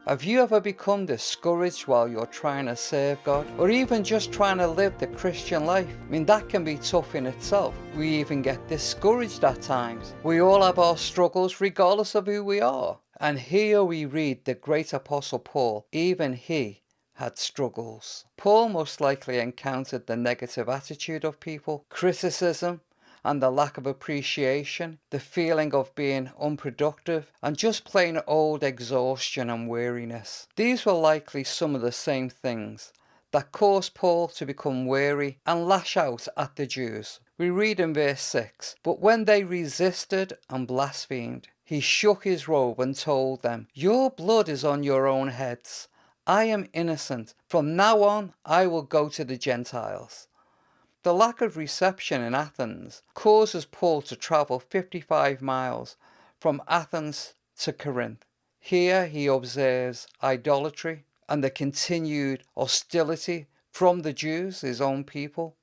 Have you ever become discouraged while you're trying to serve God? Or even just trying to live the Christian life? I mean, that can be tough in itself. We even get discouraged at times. We all have our struggles regardless of who we are. And here we read the great apostle Paul, even he had struggles. Paul most likely encountered the negative attitude of people, criticism, and the lack of appreciation, the feeling of being unproductive, and just plain old exhaustion and weariness. These were likely some of the same things that caused Paul to become weary and lash out at the Jews. We read in verse 6, "But when they resisted and blasphemed, he shook his robe and told them, 'Your blood is on your own heads. I am innocent. From now on, I will go to the Gentiles.'" The lack of reception in Athens causes Paul to travel 55 miles from Athens to Corinth. Here he observes idolatry and the continued hostility from the Jews, his own people.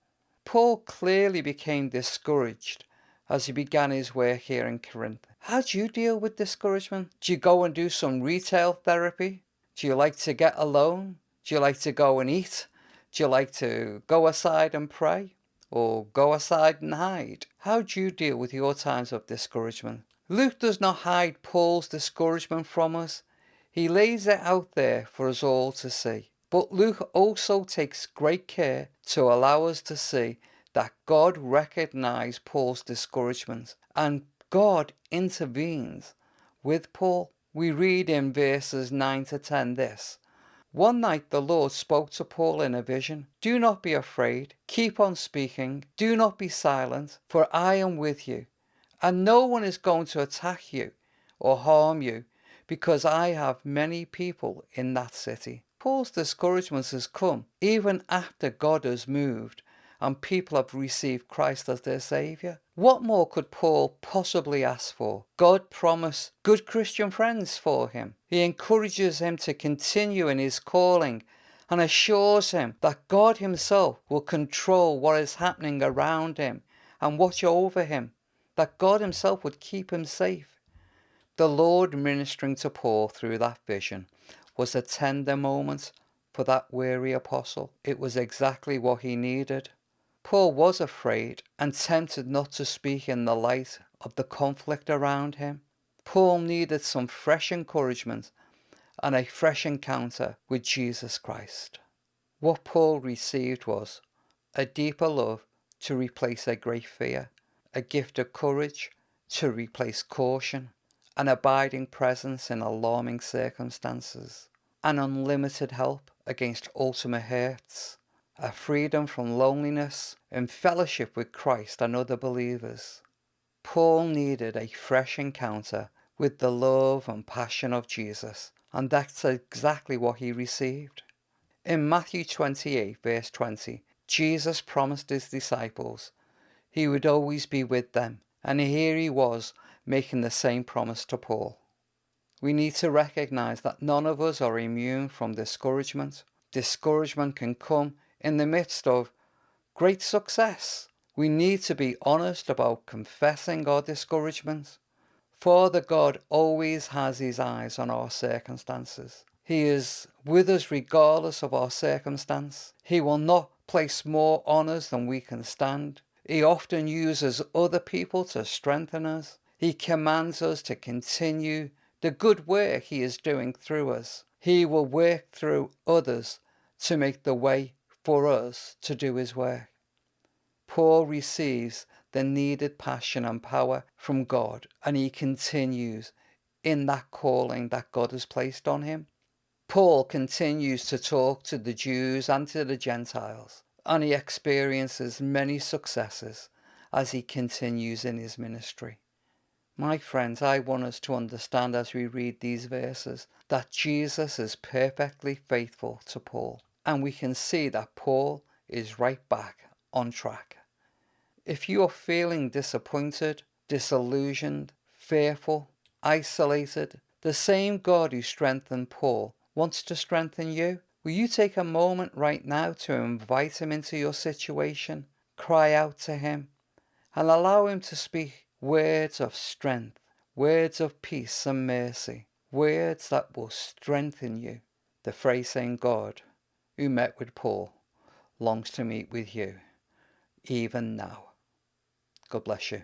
Paul clearly became discouraged as he began his work here in Corinth. How do you deal with discouragement? Do you go and do some retail therapy? Do you like to get alone? Do you like to go and eat? Do you like to go aside and pray? Or go aside and hide? How do you deal with your times of discouragement? Luke does not hide Paul's discouragement from us. He lays it out there for us all to see. But Luke also takes great care to allow us to see that God recognized Paul's discouragement and God intervenes with Paul. We read in verses 9 to 10 this: "One night the Lord spoke to Paul in a vision. 'Do not be afraid. Keep on speaking. Do not be silent, for I am with you. And no one is going to attack you or harm you, because I have many people in that city.'" Paul's discouragement has come even after God has moved and people have received Christ as their Saviour. What more could Paul possibly ask for? God promised good Christian friends for him. He encourages him to continue in his calling and assures him that God himself will control what is happening around him and watch over him, that God himself would keep him safe. The Lord ministering to Paul through that vision was a tender moment for that weary apostle. It was exactly what he needed. Paul was afraid and tempted not to speak in the light of the conflict around him. Paul needed some fresh encouragement and a fresh encounter with Jesus Christ. What Paul received was a deeper love to replace a great fear, a gift of courage to replace caution, an abiding presence in alarming circumstances, an unlimited help against ultimate hurts, a freedom from loneliness in fellowship with Christ and other believers. Paul needed a fresh encounter with the love and passion of Jesus, and that's exactly what he received. In Matthew 28 verse 20, Jesus promised his disciples he would always be with them, and here he was making the same promise to Paul. We need to recognize that none of us are immune from discouragement. Discouragement can come in the midst of great success. We need to be honest about confessing our discouragement. Father God always has his eyes on our circumstances. He is with us regardless of our circumstance. He will not place more on us than we can stand. He often uses other people to strengthen us. He commands us to continue the good work he is doing through us. He will work through others to make the way for us to do his work. Paul receives the needed passion and power from God, and he continues in that calling that God has placed on him. Paul continues to talk to the Jews and to the Gentiles, and he experiences many successes as he continues in his ministry. My friends, I want us to understand as we read these verses that Jesus is perfectly faithful to Paul. And we can see that Paul is right back on track. If you are feeling disappointed, disillusioned, fearful, isolated, the same God who strengthened Paul wants to strengthen you. Will you take a moment right now to invite him into your situation, cry out to him, and allow him to speak words of strength, words of peace and mercy, Words that will strengthen you. The phrase saying, God, who met with Paul, longs to meet with you, even now. God bless you.